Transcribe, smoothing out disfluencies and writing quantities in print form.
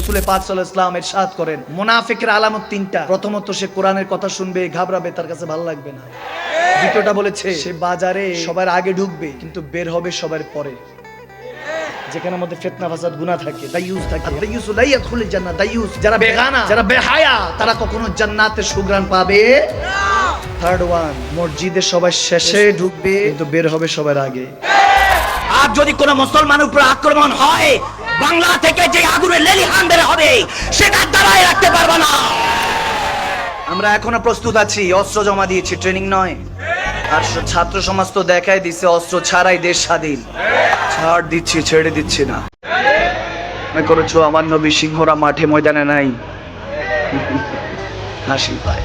রাসূল পাক সাল্লাল্লাহু আলাইহি ওয়াসাল্লাম ইরশাদ করেন, মুনাফিকের আলামত তিনটা। প্রথমত সে কোরআনের কথা শুনবে, ঘাবড়াবে, তার কাছে ভালো লাগবে না। দ্বিতীয়টা বলেছে, সে বাজারে সবার আগে ঢুকবে কিন্তু বের হবে সবার পরে। যেখানে মধ্যে ফিতনা ফাসাদ গুনাহ থাকে, দায়ুস থাকে। দায়ুস লা ইয়াদখুলুল জান্নাহ। দায়ুস যারা বেগানা, যারা বেহায়া, তারা কখনো জান্নাতের সুঘ্রাণ পাবে না। থার্ড ওয়ান, মসজিদে সবাই শেষে ঢুকবে কিন্তু বের হবে সবার আগে। আর যদি কোন মুসলমানের উপর আক্রমণ হয়, বাংলা থেকে যে আগুনের লেলিহান বের হবে সেটা দাঁড়ায় রাখতে পারবে না। আমরা এখনো প্রস্তুত আছি, অস্ত্র জমা দিয়েছি, ট্রেনিং নয়। আর ছাত্র সমাজ তো দেখাই দিচ্ছে অস্ত্র ছাড়াই দেশ স্বাধীন। ছাড় দিচ্ছি, ছেড়ে দিচ্ছি না। মনে করেছো আমার নবী সিংহরা মাঠে ময়দানে নাই? হাসি পায়।